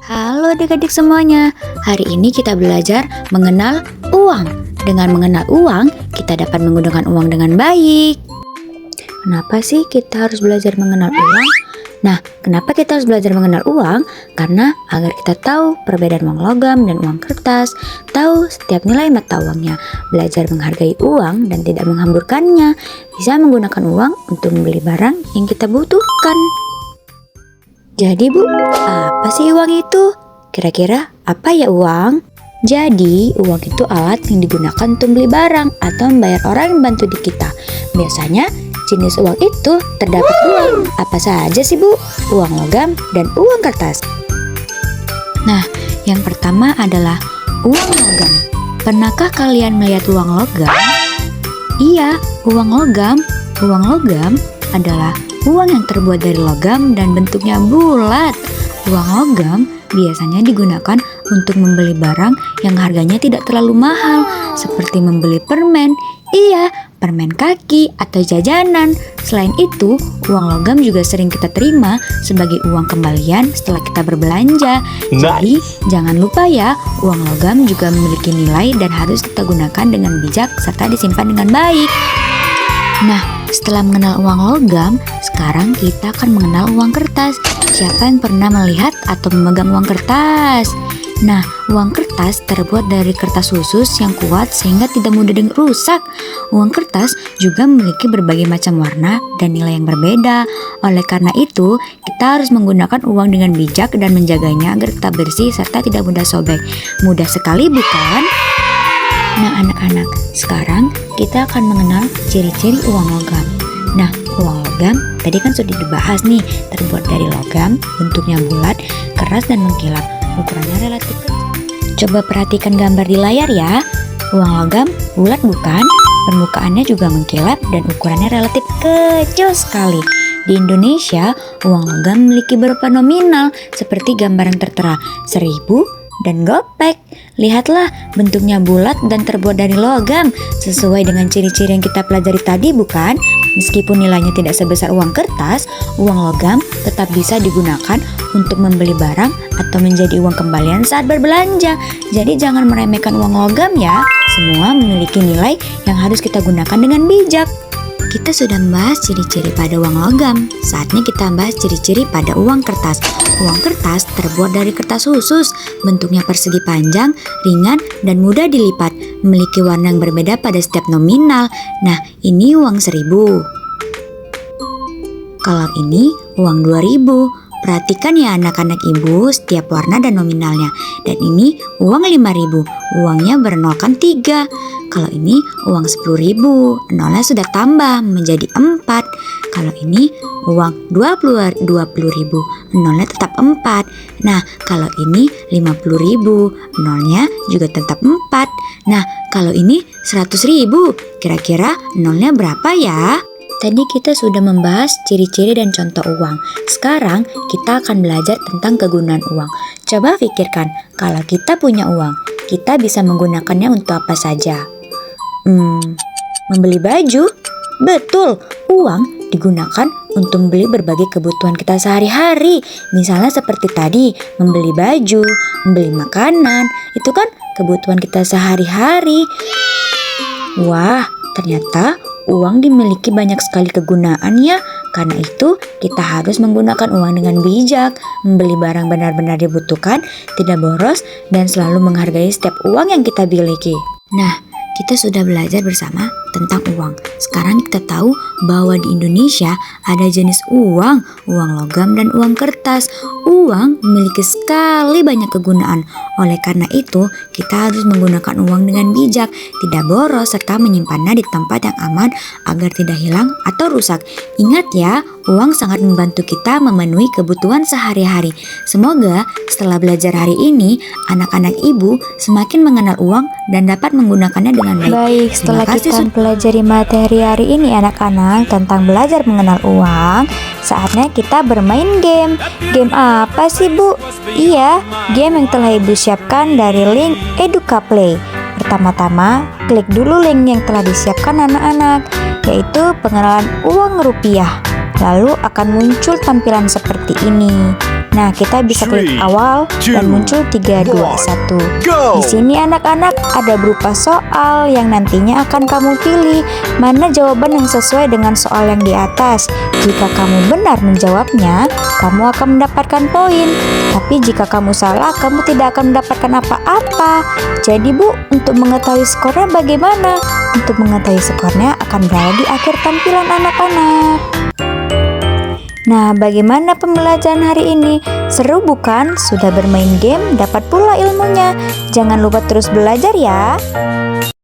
Halo adik-adik semuanya, hari ini kita belajar mengenal uang. Dengan mengenal uang, kita dapat menggunakan uang dengan baik. Kenapa sih kita harus belajar mengenal uang? Nah, kenapa kita harus belajar mengenal uang? Karena agar kita tahu perbedaan uang logam dan uang kertas, tahu setiap nilai mata uangnya, belajar menghargai uang dan tidak menghamburkannya, bisa menggunakan uang untuk membeli barang yang kita butuhkan. Jadi Bu, apa sih uang itu? Kira-kira apa ya uang? Jadi uang itu alat yang digunakan untuk beli barang atau membayar orang yang bantu di kita. Biasanya jenis uang itu terdapat dua. Apa saja sih Bu? Uang logam dan uang kertas. Nah, yang pertama adalah uang logam. Pernahkah kalian melihat uang logam? Iya, uang logam. Uang logam adalah uang yang terbuat dari logam dan bentuknya bulat. Uang logam biasanya digunakan untuk membeli barang yang harganya tidak terlalu mahal, seperti membeli permen, permen kaki atau jajanan. Selain itu, uang logam juga sering kita terima sebagai uang kembalian setelah kita berbelanja. Jadi, jangan lupa ya, uang logam juga memiliki nilai dan harus kita gunakan dengan bijak serta disimpan dengan baik. Nah, setelah mengenal uang logam, sekarang kita akan mengenal uang kertas. Siapa yang pernah melihat atau memegang uang kertas? Nah, uang kertas terbuat dari kertas khusus yang kuat sehingga tidak mudah rusak. Uang kertas juga memiliki berbagai macam warna dan nilai yang berbeda. Oleh karena itu, kita harus menggunakan uang dengan bijak dan menjaganya agar tetap bersih serta tidak mudah sobek. Mudah sekali bukan? Nah anak-anak, sekarang kita akan mengenal ciri-ciri uang logam. Nah, uang logam tadi kan sudah dibahas nih, terbuat dari logam, bentuknya bulat, keras dan mengkilap, ukurannya relatif kecil. Coba perhatikan gambar di layar ya. Uang logam bulat bukan? Permukaannya juga mengkilap dan ukurannya relatif kecil sekali. Di Indonesia, uang logam memiliki beberapa nominal seperti gambar yang tertera 1000 dan gopek. Lihatlah, bentuknya bulat dan terbuat dari logam, sesuai dengan ciri-ciri yang kita pelajari tadi bukan? Meskipun nilainya tidak sebesar uang kertas, uang logam tetap bisa digunakan untuk membeli barang atau menjadi uang kembalian saat berbelanja. Jadi jangan meremehkan uang logam ya. Semua memiliki nilai yang harus kita gunakan dengan bijak. Kita sudah membahas ciri-ciri pada uang logam. Saatnya kita bahas ciri-ciri pada uang kertas. Uang kertas terbuat dari kertas khusus. Bentuknya persegi panjang, ringan, dan mudah dilipat. Memiliki warna yang berbeda pada setiap nominal. Nah, ini uang 1000. Kalau ini uang 2000. Perhatikan ya anak-anak ibu setiap warna dan nominalnya. Dan ini uang 5000. Uangnya bernolkan 3. Kalau ini uang 10.000, nolnya sudah tambah menjadi 4. Kalau ini uang 20.000, nolnya tetap 4. Nah, kalau ini 50.000, nolnya juga tetap 4. Nah, kalau ini 100.000, kira-kira nolnya berapa ya? Tadi kita sudah membahas ciri-ciri dan contoh uang. Sekarang kita akan belajar tentang kegunaan uang. Coba pikirkan, kalau kita punya uang, kita bisa menggunakannya untuk apa saja? Membeli baju? Betul, uang digunakan untuk membeli berbagai kebutuhan kita sehari-hari. Misalnya seperti tadi, membeli baju, membeli makanan, itu kan kebutuhan kita sehari-hari. Wah, ternyata uang dimiliki banyak sekali kegunaan ya. Karena itu kita harus menggunakan uang dengan bijak, membeli barang benar-benar dibutuhkan, tidak boros, dan selalu menghargai setiap uang yang kita miliki. Nah, kita sudah belajar bersama tentang uang. Sekarang kita tahu bahwa di Indonesia ada jenis uang logam dan uang kertas. Uang memiliki sekali banyak kegunaan. Oleh karena itu, kita harus menggunakan uang dengan bijak, tidak boros, serta menyimpannya di tempat yang aman agar tidak hilang atau rusak. Ingat ya, uang sangat membantu kita memenuhi kebutuhan sehari-hari. Semoga setelah belajar hari ini, anak-anak ibu semakin mengenal uang dan dapat menggunakannya dengan baik. Baik, setelah kita pelajari materi hari ini anak-anak tentang belajar mengenal uang, saatnya kita bermain game. Game apa sih Bu? Iya, game yang telah Ibu siapkan dari link Educa Play. Pertama-tama, klik dulu link yang telah disiapkan anak-anak, yaitu pengenalan uang rupiah. Lalu akan muncul tampilan seperti ini. Nah, kita bisa klik awal dan muncul 3, 2, 1. Di sini anak-anak ada berupa soal yang nantinya akan kamu pilih mana jawaban yang sesuai dengan soal yang di atas. Jika kamu benar menjawabnya, kamu akan mendapatkan poin. Tapi jika kamu salah, kamu tidak akan mendapatkan apa-apa. Jadi Bu, untuk mengetahui skornya bagaimana? Untuk mengetahui skornya akan berada di akhir tampilan anak-anak. Nah, bagaimana pembelajaran hari ini? Seru bukan? Sudah bermain game, dapat pula ilmunya. Jangan lupa terus belajar ya.